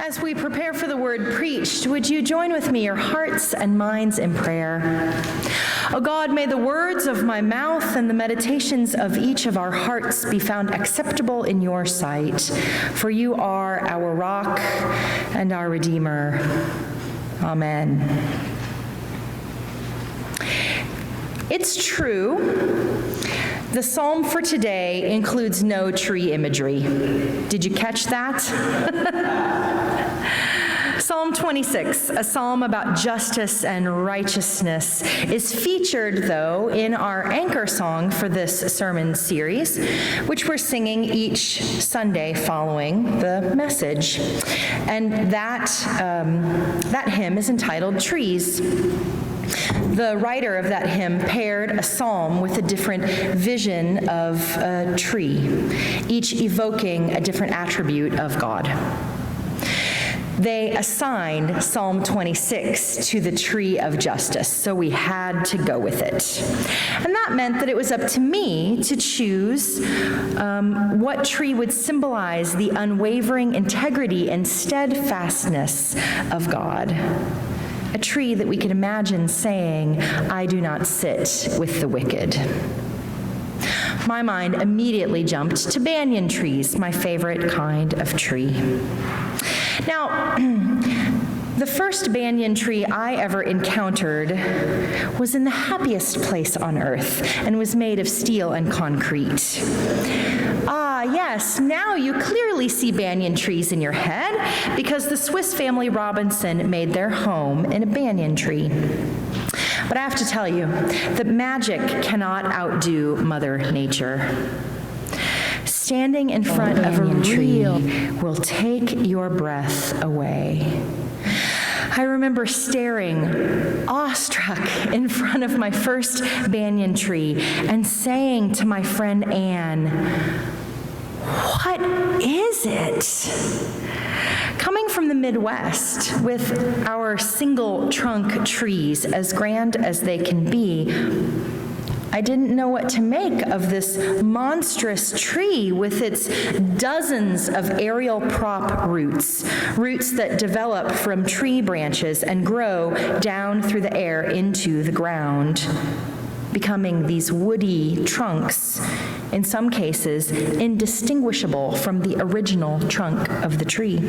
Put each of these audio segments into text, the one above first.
As we prepare for the word preached, would you join with me your hearts and minds in prayer? O God, may the words of my mouth and the meditations of each of our hearts be found acceptable in your sight, for you are our rock and our Redeemer. Amen. It's true, the psalm for today includes no tree imagery. Did you catch that? Psalm 26, a psalm about justice and righteousness, is featured, though, in our anchor song for this sermon series, which we're singing each Sunday following the message. And that hymn is entitled Trees. The writer of that hymn paired a psalm with a different vision of a tree, each evoking a different attribute of God. They assigned Psalm 26 to the tree of justice, so we had to go with it. And that meant that it was up to me to choose what tree would symbolize the unwavering integrity and steadfastness of God. A tree that we could imagine saying, "I do not sit with the wicked." My mind immediately jumped to banyan trees, my favorite kind of tree. Now, the first banyan tree I ever encountered was in the happiest place on earth and was made of steel and concrete. Ah, yes, now you clearly see banyan trees in your head because the Swiss family Robinson made their home in a banyan tree. But I have to tell you that magic cannot outdo Mother Nature. Standing in front of a tree will take your breath away. I remember staring, awestruck, in front of my first banyan tree and saying to my friend Anne, "What is it?" Coming from the Midwest, with our single trunk trees as grand as they can be, I didn't know what to make of this monstrous tree with its dozens of aerial prop roots that develop from tree branches and grow down through the air into the ground, becoming these woody trunks, in some cases indistinguishable from the original trunk of the tree.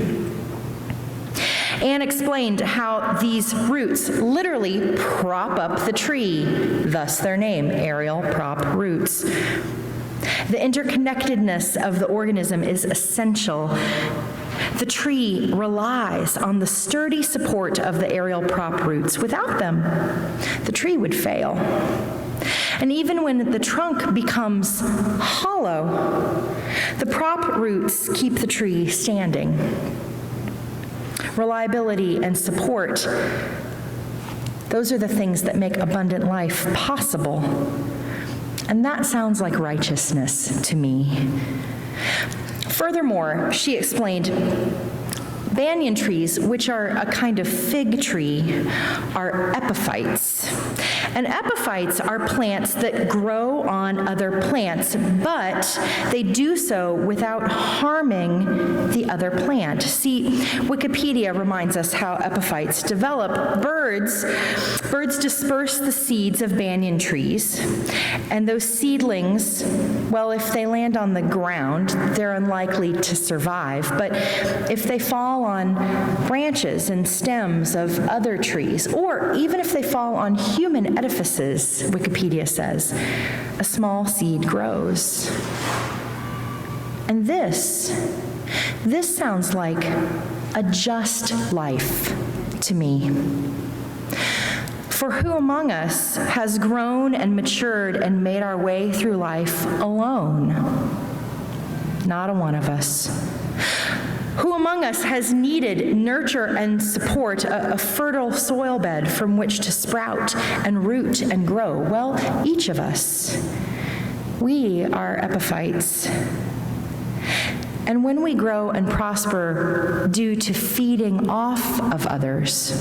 Anne explained how these roots literally prop up the tree, thus their name, aerial prop roots. The interconnectedness of the organism is essential. The tree relies on the sturdy support of the aerial prop roots. Without them, the tree would fail. And even when the trunk becomes hollow, the prop roots keep the tree standing. Reliability and support, those are the things that make abundant life possible. And that sounds like righteousness to me. Furthermore, she explained, banyan trees, which are a kind of fig tree, are epiphytes. And epiphytes are plants that grow on other plants, but they do so without harming the other plant. See, Wikipedia reminds us how epiphytes develop. Birds disperse the seeds of banyan trees, and those seedlings, well, if they land on the ground, they're unlikely to survive. But if they fall on branches and stems of other trees, or even if they fall on human edifices, Wikipedia says, a small seed grows. And this sounds like a just life to me. For who among us has grown and matured and made our way through life alone? Not a one of us. Who among us has needed nurture and support, a fertile soil bed from which to sprout and root and grow? Well, each of us. We are epiphytes. And when we grow and prosper due to feeding off of others,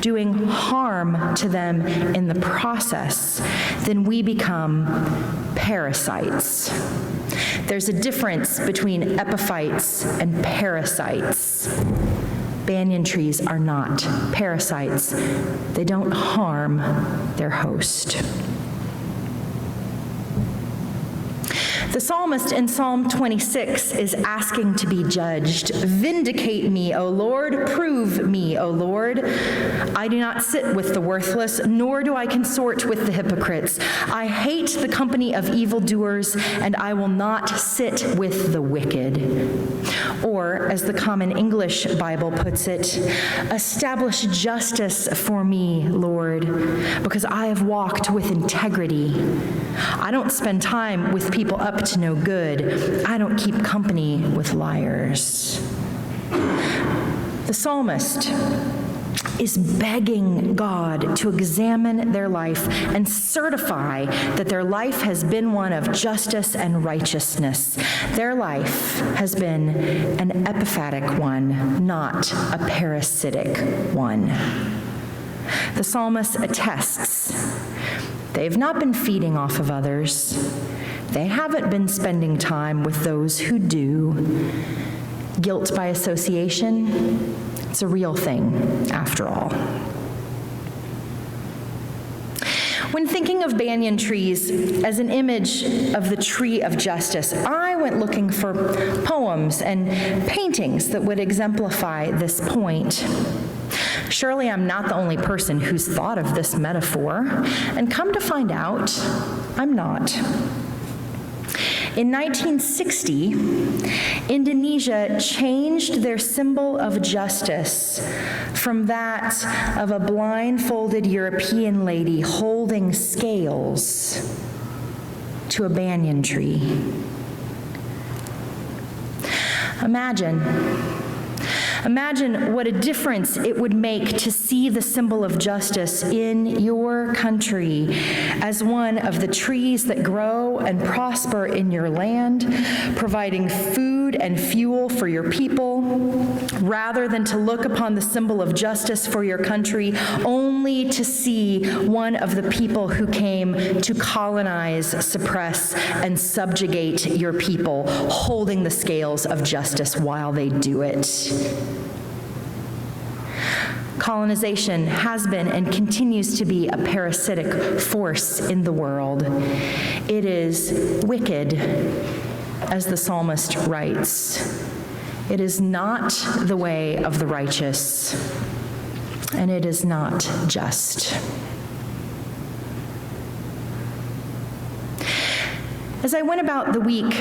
doing harm to them in the process, then we become parasites. There's a difference between epiphytes and parasites. Banyan trees are not parasites. They don't harm their host. The psalmist in Psalm 26 is asking to be judged. Vindicate me, O Lord. Prove me, O Lord. I do not sit with the worthless, nor do I consort with the hypocrites. I hate the company of evildoers, and I will not sit with the wicked. Or, as the Common English Bible puts it, establish justice for me, Lord, because I have walked with integrity. I don't spend time with people up to no good. I don't keep company with liars. The psalmist is begging God to examine their life and certify that their life has been one of justice and righteousness. Their life has been an epiphatic one, not a parasitic one. The psalmist attests they've not been feeding off of others. They haven't been spending time with those who do. Guilt by association, it's a real thing, after all. When thinking of banyan trees as an image of the tree of justice, I went looking for poems and paintings that would exemplify this point. Surely I'm not the only person who's thought of this metaphor, and come to find out, I'm not. In 1960, Indonesia changed their symbol of justice from that of a blindfolded European lady holding scales to a banyan tree. Imagine what a difference it would make to see the symbol of justice in your country as one of the trees that grow and prosper in your land, providing food and fuel for your people, rather than to look upon the symbol of justice for your country only to see one of the people who came to colonize, suppress, and subjugate your people, holding the scales of justice while they do it. Colonization has been and continues to be a parasitic force in the world. It is wicked, as the psalmist writes. It is not the way of the righteous, and it is not just. As I went about the week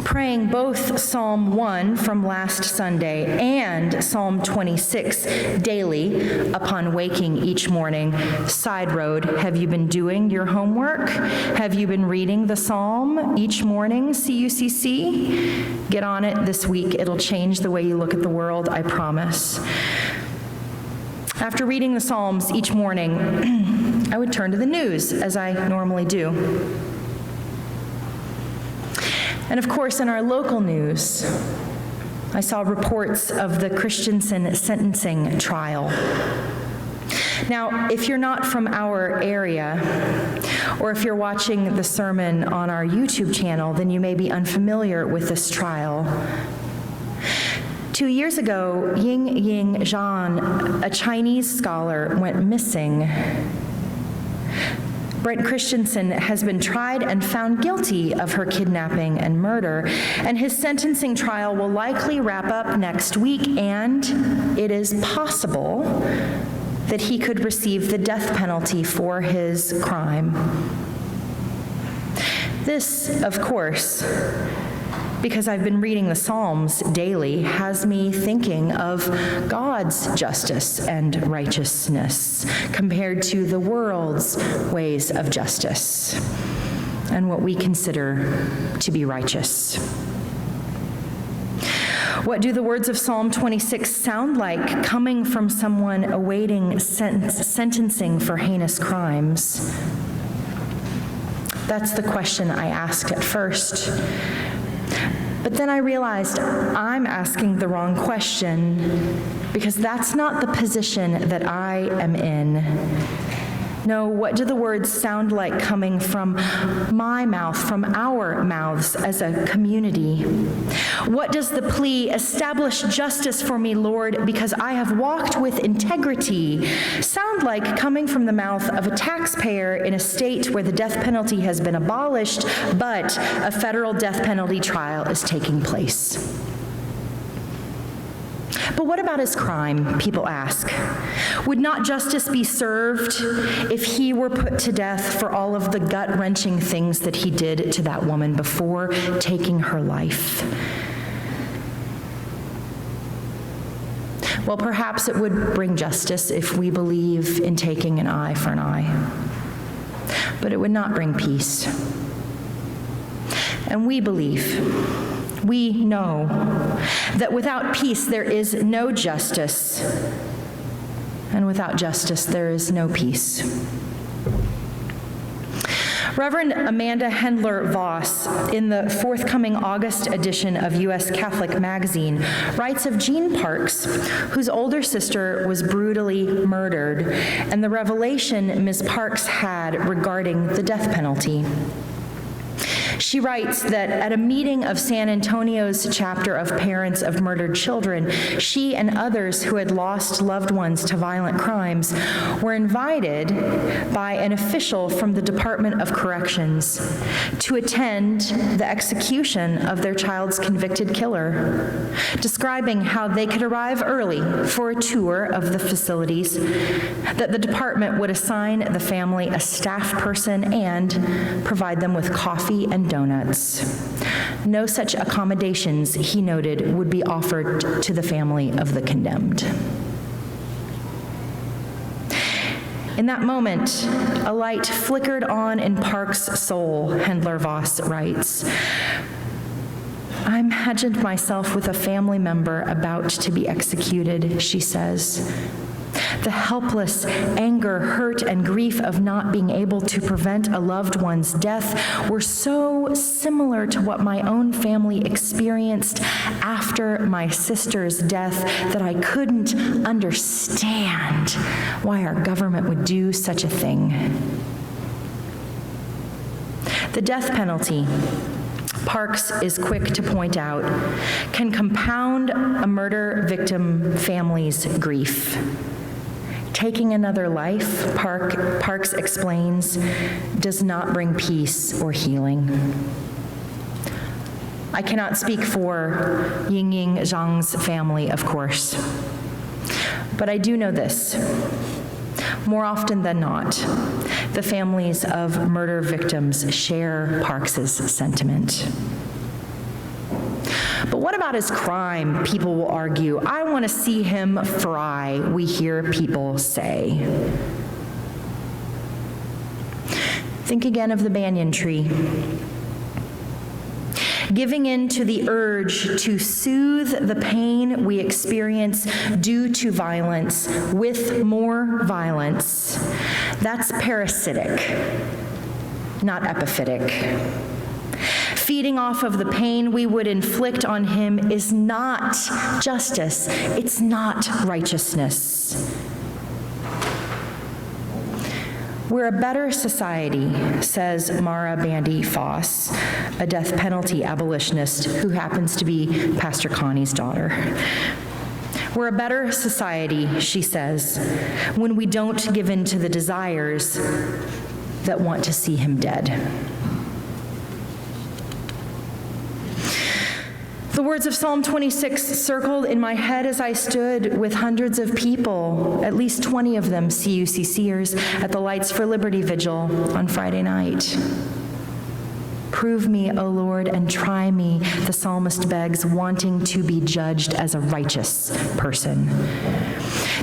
praying both Psalm 1 from last Sunday and Psalm 26 daily upon waking each morning, side road, have you been doing your homework? Have you been reading the psalm each morning, CUCC? Get on it this week. It'll change the way you look at the world, I promise. After reading the Psalms each morning, I would turn to the news, as I normally do. And of course, in our local news, I saw reports of the Christensen sentencing trial. Now, if you're not from our area, or if you're watching the sermon on our YouTube channel, then you may be unfamiliar with this trial. 2 years ago, Ying Zhan, a Chinese scholar, went missing. Brent Christensen has been tried and found guilty of her kidnapping and murder, and his sentencing trial will likely wrap up next week, and it is possible that he could receive the death penalty for his crime. This, of course, because I've been reading the Psalms daily, has me thinking of God's justice and righteousness compared to the world's ways of justice and what we consider to be righteous. What do the words of Psalm 26 sound like coming from someone awaiting sentencing for heinous crimes? That's the question I asked at first. But then I realized I'm asking the wrong question, because that's not the position that I am in. No, what do the words sound like coming from my mouth, from our mouths as a community? What does the plea, establish justice for me, Lord, because I have walked with integrity, sound like coming from the mouth of a taxpayer in a state where the death penalty has been abolished, but a federal death penalty trial is taking place? But what about his crime, people ask? Would not justice be served if he were put to death for all of the gut-wrenching things that he did to that woman before taking her life? Well, perhaps it would bring justice if we believe in taking an eye for an eye. But it would not bring peace. And we believe, we know, that without peace there is no justice, and without justice there is no peace. Reverend Amanda Hendler Voss, in the forthcoming August edition of U.S. Catholic Magazine, writes of Jean Parks, whose older sister was brutally murdered, and the revelation Ms. Parks had regarding the death penalty. She writes that at a meeting of San Antonio's chapter of Parents of Murdered Children, she and others who had lost loved ones to violent crimes were invited by an official from the Department of Corrections to attend the execution of their child's convicted killer, describing how they could arrive early for a tour of the facilities, that the department would assign the family a staff person and provide them with coffee and donuts. No such accommodations, he noted, would be offered to the family of the condemned. In that moment, a light flickered on in Parks' soul, Hendler Voss writes. I imagined myself with a family member about to be executed, she says. The helpless anger, hurt, and grief of not being able to prevent a loved one's death were so similar to what my own family experienced after my sister's death that I couldn't understand why our government would do such a thing. The death penalty, Parks is quick to point out, can compound a murder victim family's grief. Taking another life, Parks explains, does not bring peace or healing. I cannot speak for Yingying Zhang's family, of course, but I do know this. More often than not, the families of murder victims share Parks's sentiment. But what about his crime, people will argue. I want to see him fry, we hear people say. Think again of the banyan tree. Giving in to the urge to soothe the pain we experience due to violence with more violence, that's parasitic, not epiphytic. Feeding off of the pain we would inflict on him is not justice, it's not righteousness. We're a better society, says Mara Bandy Foss, a death penalty abolitionist who happens to be Pastor Connie's daughter. We're a better society, she says, when we don't give in to the desires that want to see him dead. The words of Psalm 26 circled in my head as I stood with hundreds of people, at least 20 of them CUCCers, at the Lights for Liberty Vigil on Friday night. Prove me, O Lord, and try me, the psalmist begs, wanting to be judged as a righteous person.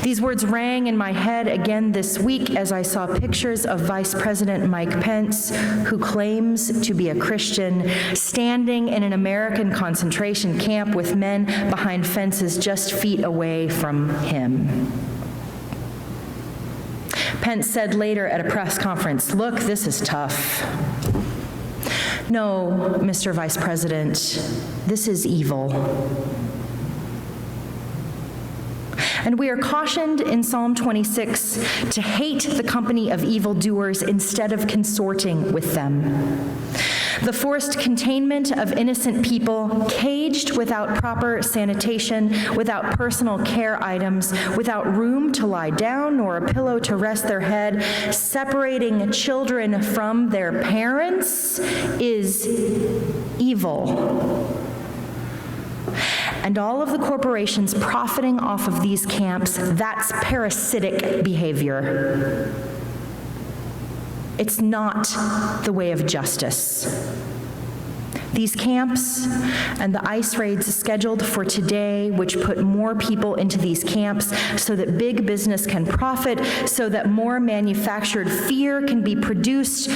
These words rang in my head again this week as I saw pictures of Vice President Mike Pence, who claims to be a Christian, standing in an American concentration camp with men behind fences just feet away from him. Pence said later at a press conference, "Look, this is tough." No, Mr. Vice President, this is evil. And we are cautioned in Psalm 26 to hate the company of evildoers instead of consorting with them. The forced containment of innocent people, caged without proper sanitation, without personal care items, without room to lie down nor a pillow to rest their head, separating children from their parents is evil. And all of the corporations profiting off of these camps, that's parasitic behavior. It's not the way of justice. These camps and the ICE raids scheduled for today, which put more people into these camps so that big business can profit, so that more manufactured fear can be produced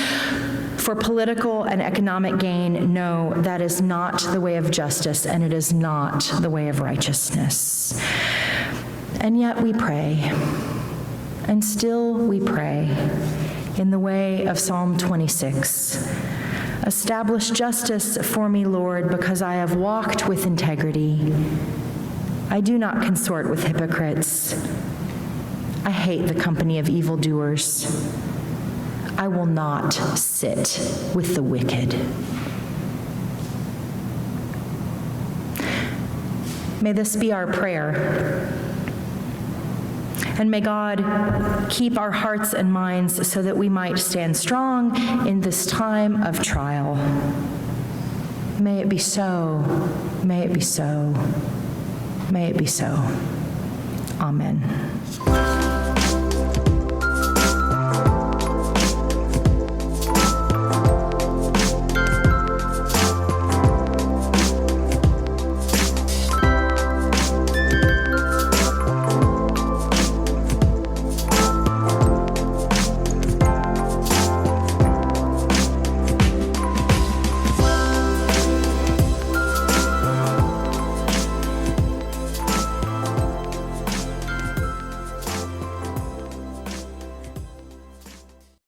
for political and economic gain, no, that is not the way of justice, and it is not the way of righteousness. And yet we pray, and still we pray, in the way of Psalm 26. Establish justice for me, Lord, because I have walked with integrity. I do not consort with hypocrites. I hate the company of evildoers. I will not sit with the wicked. May this be our prayer. And may God keep our hearts and minds so that we might stand strong in this time of trial. May it be so. May it be so. May it be so. Amen.